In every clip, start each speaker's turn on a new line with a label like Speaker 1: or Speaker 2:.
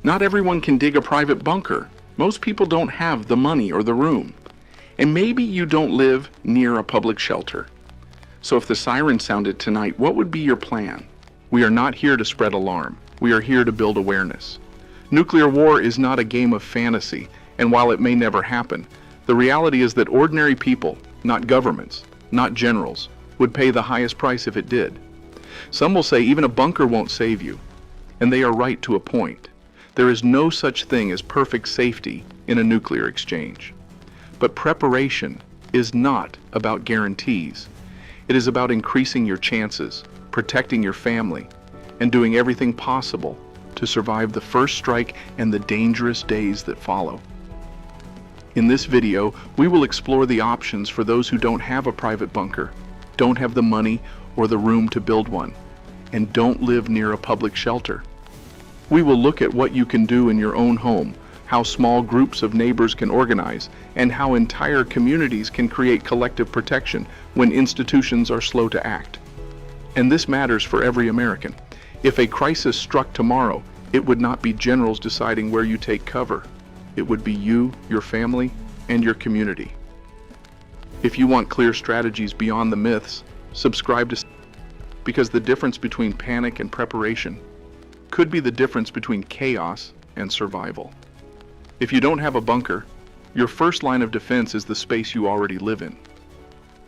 Speaker 1: Not everyone can dig a private bunker. Most people don't have the money or the room. And maybe you don't live near a public shelter. So if the siren sounded tonight, what would be your plan? We are not here to spread alarm. We are here to build awareness. Nuclear war is not a game of fantasy, and while it may never happen, the reality is that ordinary people, not governments, not generals, would pay the highest price if it did. Some will say even a bunker won't save you, and they are right to a point. There is no such thing as perfect safety in a nuclear exchange. But preparation is not about guarantees. It is about increasing your chances, protecting your family, and doing everything possible to survive the first strike and the dangerous days that follow. In this video, we will explore the options for those who don't have a private bunker, don't have the money or the room to build one, and don't live near a public shelter. We will look at what you can do in your own home, how small groups of neighbors can organize, and how entire communities can create collective protection when institutions are slow to act. And this matters for every American. If a crisis struck tomorrow, it would not be generals deciding where you take cover. It would be you, your family, and your community. If you want clear strategies beyond the myths, subscribe to, because the difference between panic and preparation could be the difference between chaos and survival. If you don't have a bunker, your first line of defense is the space you already live in.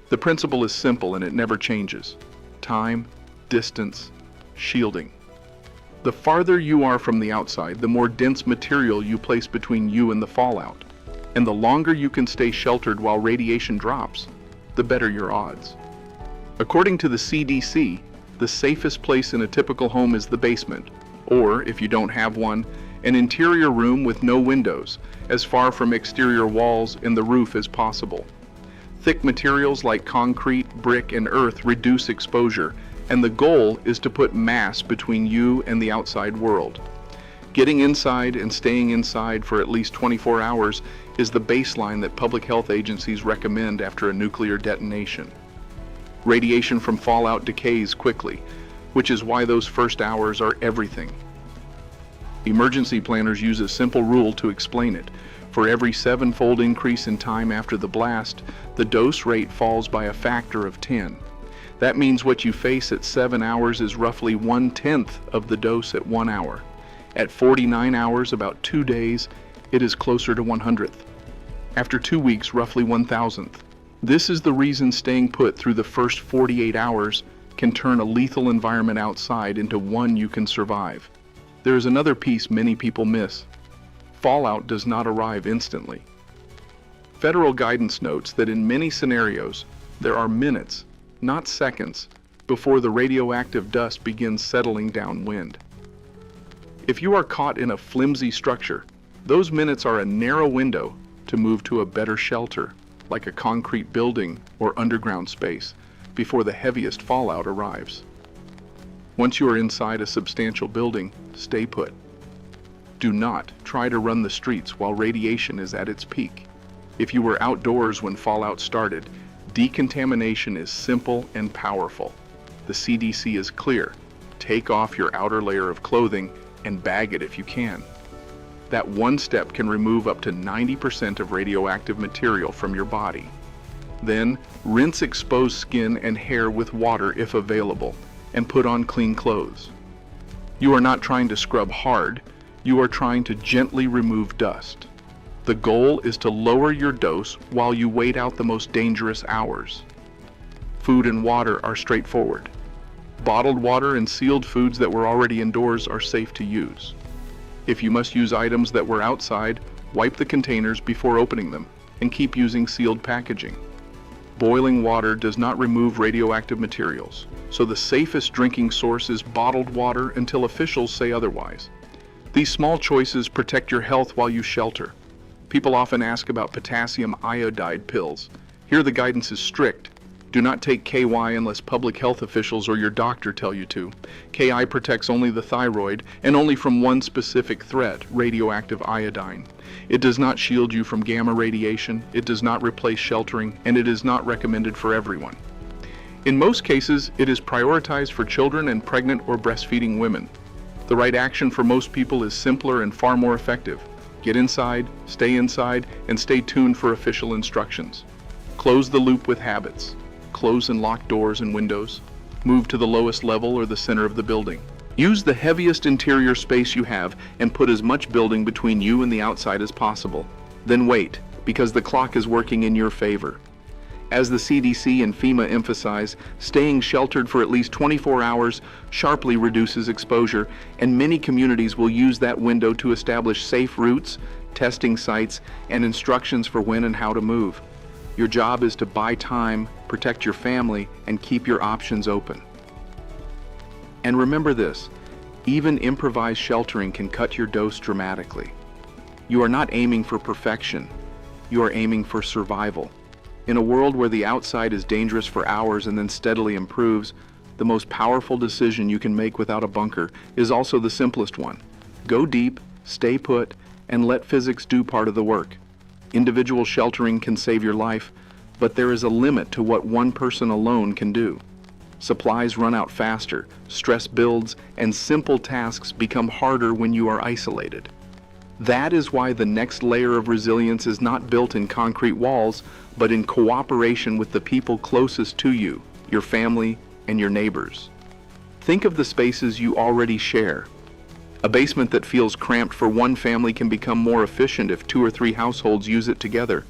Speaker 1: The principle is simple and it never changes. Time, distance, shielding. The farther you are from the outside, the more dense material you place between you and the fallout. And the longer you can stay sheltered while radiation drops, the better your odds. According to the CDC, the safest place in a typical home is the basement, or, if you don't have one, an interior room with no windows, as far from exterior walls and the roof as possible. Thick materials like concrete, brick, and earth reduce exposure, and the goal is to put mass between you and the outside world. Getting inside and staying inside for at least 24 hours is the baseline that public health agencies recommend after a nuclear detonation. Radiation from fallout decays quickly, which is why those first hours are everything. Emergency planners use a simple rule to explain it. For every 7-fold increase in time after the blast, the dose rate falls by a factor of 10. That means what you face at 7 hours is roughly 1/10 of the dose at 1 hour. At 49 hours, about 2 days, it is closer to 100th. After 2 weeks, roughly 1,000th. This is the reason staying put through the first 48 hours can turn a lethal environment outside into one you can survive. There is another piece many people miss. Fallout does not arrive instantly. Federal guidance notes that in many scenarios, there are minutes, not seconds, before the radioactive dust begins settling downwind. If you are caught in a flimsy structure, those minutes are a narrow window to move to a better shelter, like a concrete building or underground space, before the heaviest fallout arrives. Once you are inside a substantial building, stay put. Do not try to run the streets while radiation is at its peak. If you were outdoors when fallout started, decontamination is simple and powerful. The CDC is clear. Take off your outer layer of clothing and bag it if you can. That one step can remove up to 90% of radioactive material from your body. Then, rinse exposed skin and hair with water if available, and put on clean clothes. You are not trying to scrub hard, you are trying to gently remove dust. The goal is to lower your dose while you wait out the most dangerous hours. Food and water are straightforward. Bottled water and sealed foods that were already indoors are safe to use. If you must use items that were outside, wipe the containers before opening them and keep using sealed packaging. Boiling water does not remove radioactive materials, so the safest drinking source is bottled water until officials say otherwise. These small choices protect your health while you shelter. People often ask about potassium iodide pills. Here the guidance is strict. Do not take KY unless public health officials or your doctor tell you to. KI protects only the thyroid and only from one specific threat, radioactive iodine. It does not shield you from gamma radiation, it does not replace sheltering, and it is not recommended for everyone. In most cases, it is prioritized for children and pregnant or breastfeeding women. The right action for most people is simpler and far more effective. Get inside, and stay tuned for official instructions. Close the loop with habits. Close and lock doors and windows. Move to the lowest level or the center of the building. Use the heaviest interior space you have and put as much building between you and the outside as possible. Then wait, because the clock is working in your favor. As the CDC and FEMA emphasize, staying sheltered for at least 24 hours sharply reduces exposure, and many communities will use that window to establish safe routes, testing sites, and instructions for when and how to move. Your job is to buy time, protect your family, and keep your options open. And remember this, even improvised sheltering can cut your dose dramatically. You are not aiming for perfection, you are aiming for survival. In a world where the outside is dangerous for hours and then steadily improves, the most powerful decision you can make without a bunker is also the simplest one. Go deep, stay put, and let physics do part of the work. Individual sheltering can save your life, but there is a limit to what one person alone can do. Supplies run out faster, stress builds, and simple tasks become harder when you are isolated. That is why the next layer of resilience is not built in concrete walls, but in cooperation with the people closest to you, your family, and your neighbors. Think of the spaces you already share. A basement that feels cramped for one family can become more efficient if 2 or 3 households use it together.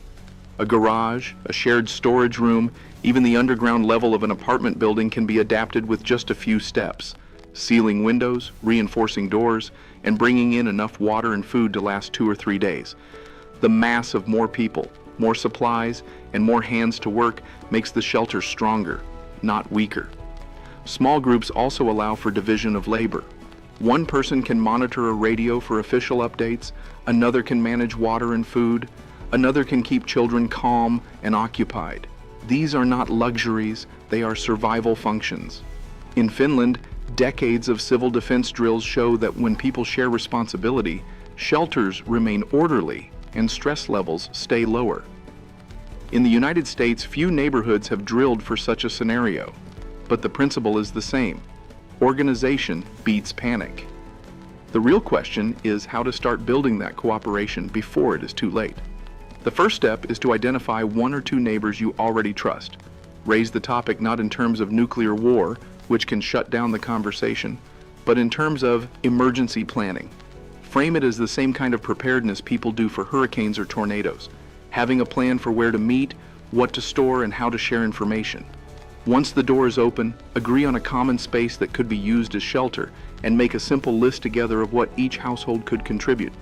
Speaker 1: A garage, a shared storage room, even the underground level of an apartment building can be adapted with just a few steps. Sealing windows, reinforcing doors, and bringing in enough water and food to last 2 or 3 days. The mass of more people, more supplies, and more hands to work makes the shelter stronger, not weaker. Small groups also allow for division of labor. One person can monitor a radio for official updates, another can manage water and food, another can keep children calm and occupied. These are not luxuries, they are survival functions. In Finland, decades of civil defense drills show that when people share responsibility, shelters remain orderly and stress levels stay lower. In the United States, few neighborhoods have drilled for such a scenario, but the principle is the same. Organization beats panic. The real question is how to start building that cooperation before it is too late. The first step is to identify 1 or 2 neighbors you already trust. Raise the topic not in terms of nuclear war, which can shut down the conversation, but in terms of emergency planning. Frame it as the same kind of preparedness people do for hurricanes or tornadoes, having a plan for where to meet, what to store, and how to share information. Once the door is open, agree on a common space that could be used as shelter, and make a simple list together of what each household could contribute.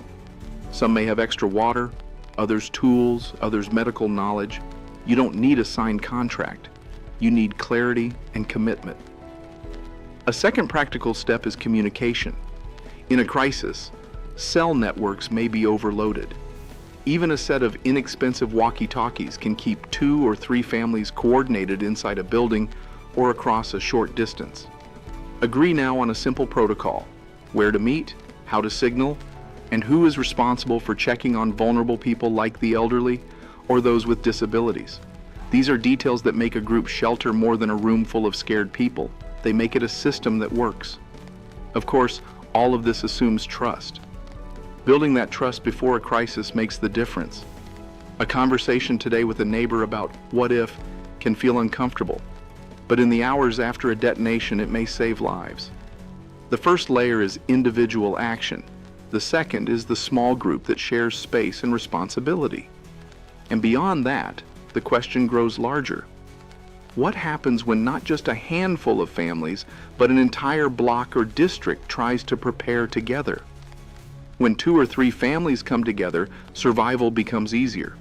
Speaker 1: Some may have extra water, others tools, others medical knowledge. You don't need a signed contract. You need clarity and commitment. A second practical step is communication. In a crisis, cell networks may be overloaded. Even a set of inexpensive walkie-talkies can keep 2 or 3 families coordinated inside a building or across a short distance. Agree now on a simple protocol: where to meet, how to signal, and who is responsible for checking on vulnerable people like the elderly or those with disabilities. These are details that make a group shelter more than a room full of scared people. They make it a system that works. Of course, all of this assumes trust. Building that trust before a crisis makes the difference. A conversation today with a neighbor about what if can feel uncomfortable, but in the hours after a detonation, it may save lives. The first layer is individual action. The second is the small group that shares space and responsibility. And beyond that, the question grows larger. What happens when not just a handful of families, but an entire block or district tries to prepare together? When 2 or 3 families come together, survival becomes easier.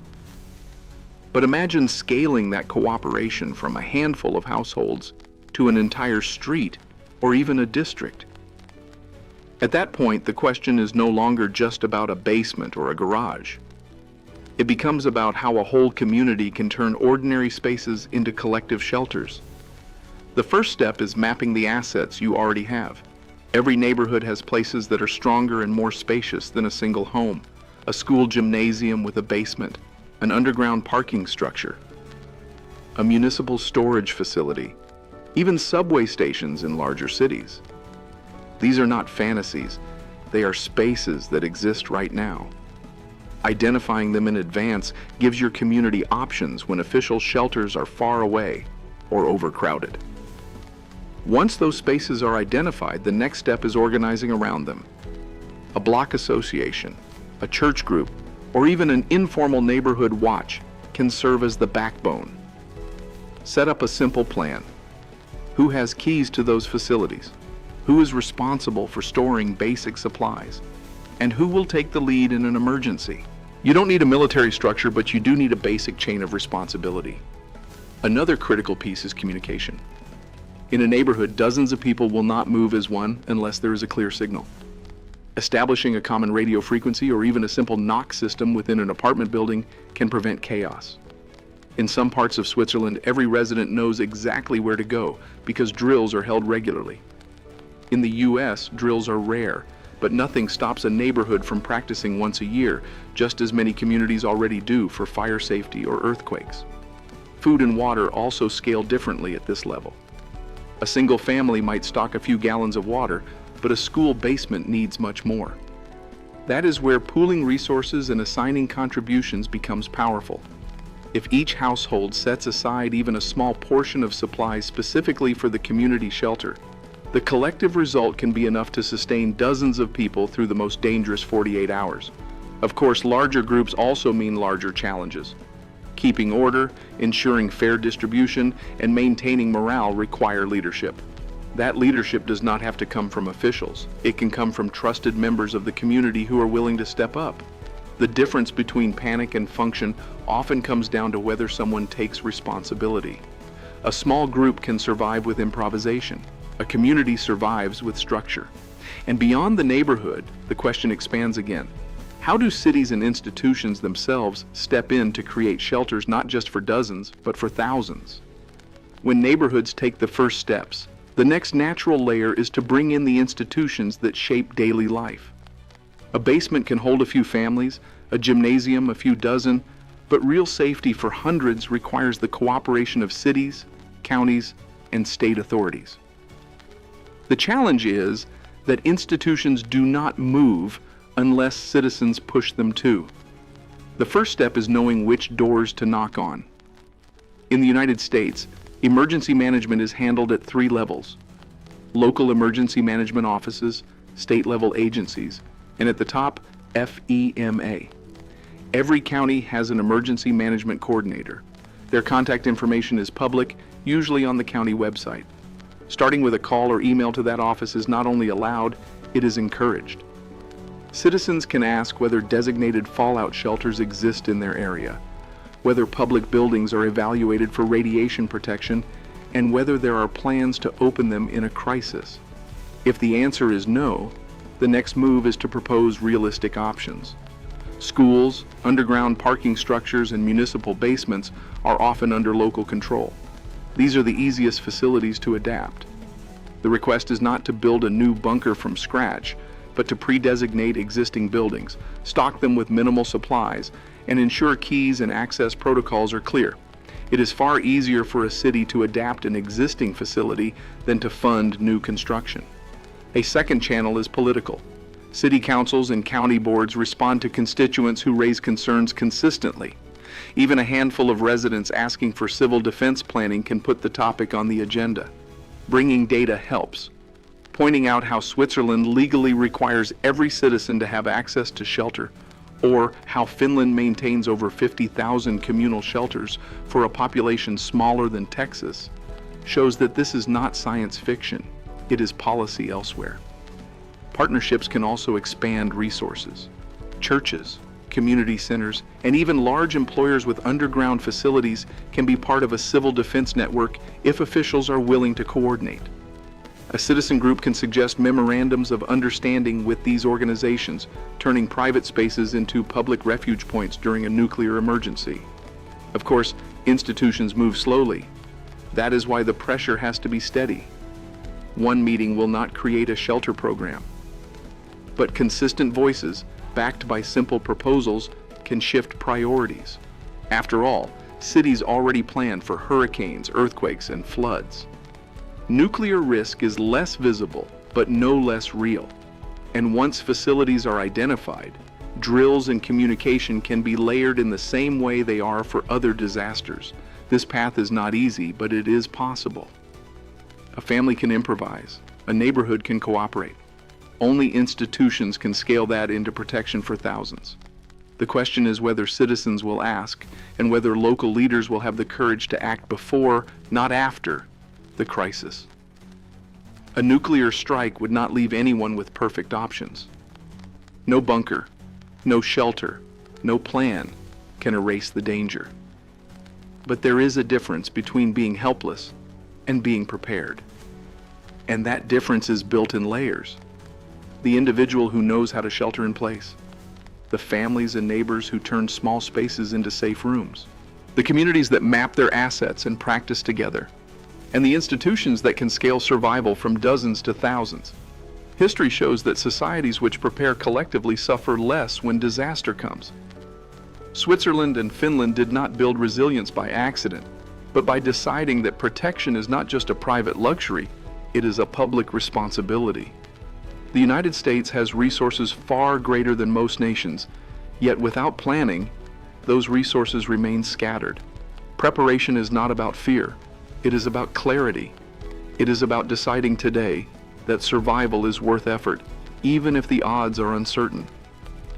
Speaker 1: But imagine scaling that cooperation from a handful of households to an entire street or even a district. At that point, the question is no longer just about a basement or a garage. It becomes about how a whole community can turn ordinary spaces into collective shelters. The first step is mapping the assets you already have. Every neighborhood has places that are stronger and more spacious than a single home. A school gymnasium with a basement, an underground parking structure, a municipal storage facility, even subway stations in larger cities. These are not fantasies. They are spaces that exist right now. Identifying them in advance gives your community options when official shelters are far away or overcrowded. Once those spaces are identified, the next step is organizing around them. A block association, a church group, or even an informal neighborhood watch can serve as the backbone. Set up a simple plan. Who has keys to those facilities? Who is responsible for storing basic supplies? And who will take the lead in an emergency? You don't need a military structure, but you do need a basic chain of responsibility. Another critical piece is communication. In a neighborhood, dozens of people will not move as one unless there is a clear signal. Establishing a common radio frequency or even a simple knock system within an apartment building can prevent chaos. In some parts of Switzerland, every resident knows exactly where to go because drills are held regularly. In the US, drills are rare, but nothing stops a neighborhood from practicing once a year, just as many communities already do for fire safety or earthquakes. Food and water also scale differently at this level. A single family might stock a few gallons of water, but a school basement needs much more. That is where pooling resources and assigning contributions becomes powerful. If each household sets aside even a small portion of supplies specifically for the community shelter, the collective result can be enough to sustain dozens of people through the most dangerous 48 hours. Of course, larger groups also mean larger challenges. Keeping order, ensuring fair distribution, and maintaining morale require leadership. That leadership does not have to come from officials. It can come from trusted members of the community who are willing to step up. The difference between panic and function often comes down to whether someone takes responsibility. A small group can survive with improvisation. A community survives with structure. And beyond the neighborhood, the question expands again. How do cities and institutions themselves step in to create shelters not just for dozens, but for thousands? When neighborhoods take the first steps, the next natural layer is to bring in the institutions that shape daily life. A basement can hold a few families, a gymnasium a few dozen, but real safety for hundreds requires the cooperation of cities, counties, and state authorities. The challenge is that institutions do not move unless citizens push them to. The first step is knowing which doors to knock on. In the United States, emergency management is handled at 3 levels: local emergency management offices, state-level agencies, and at the top, FEMA. Every county has an emergency management coordinator. Their contact information is public, usually on the county website. Starting with a call or email to that office is not only allowed, it is encouraged. Citizens can ask whether designated fallout shelters exist in their area, whether public buildings are evaluated for radiation protection, and whether there are plans to open them in a crisis. If the answer is no, the next move is to propose realistic options. Schools, underground parking structures, and municipal basements are often under local control. These are the easiest facilities to adapt. The request is not to build a new bunker from scratch, but to pre-designate existing buildings, stock them with minimal supplies, and ensure keys and access protocols are clear. It is far easier for a city to adapt an existing facility than to fund new construction. A second channel is political. City councils and county boards respond to constituents who raise concerns consistently. Even a handful of residents asking for civil defense planning can put the topic on the agenda. Bringing data helps. Pointing out how Switzerland legally requires every citizen to have access to shelter, or how Finland maintains over 50,000 communal shelters for a population smaller than Texas, shows that this is not science fiction, it is policy elsewhere. Partnerships can also expand resources. Churches, community centers, and even large employers with underground facilities can be part of a civil defense network if officials are willing to coordinate. A citizen group can suggest memorandums of understanding with these organizations, turning private spaces into public refuge points during a nuclear emergency. Of course, institutions move slowly. That is why the pressure has to be steady. One meeting will not create a shelter program. But consistent voices, backed by simple proposals, can shift priorities. After all, cities already plan for hurricanes, earthquakes, and floods. Nuclear risk is less visible, but no less real. And once facilities are identified, drills and communication can be layered in the same way they are for other disasters. This path is not easy, but it is possible. A family can improvise. A neighborhood can cooperate. Only institutions can scale that into protection for thousands. The question is whether citizens will ask, and whether local leaders will have the courage to act before, not after, the crisis. A nuclear strike would not leave anyone with perfect options. No bunker, no shelter, no plan can erase the danger. But there is a difference between being helpless and being prepared. And that difference is built in layers. The individual who knows how to shelter in place, the families and neighbors who turn small spaces into safe rooms, the communities that map their assets and practice together, and the institutions that can scale survival from dozens to thousands. History shows that societies which prepare collectively suffer less when disaster comes. Switzerland and Finland did not build resilience by accident, but by deciding that protection is not just a private luxury, it is a public responsibility. The United States has resources far greater than most nations, yet without planning, those resources remain scattered. Preparation is not about fear. It is about clarity. It is about deciding today that survival is worth effort, even if the odds are uncertain.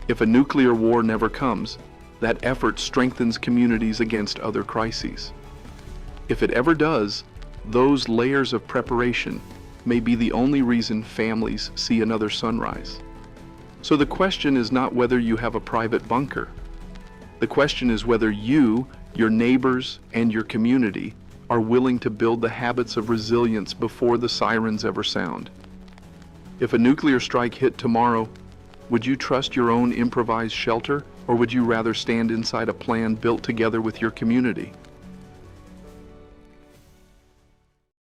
Speaker 1: If a nuclear war never comes, that effort strengthens communities against other crises. If it ever does, those layers of preparation may be the only reason families see another sunrise. So the question is not whether you have a private bunker. The question is whether you, your neighbors, and your community are willing to build the habits of resilience before the sirens ever sound. If a nuclear strike hit tomorrow, would you trust your own improvised shelter, or would you rather stand inside a plan built together with your community?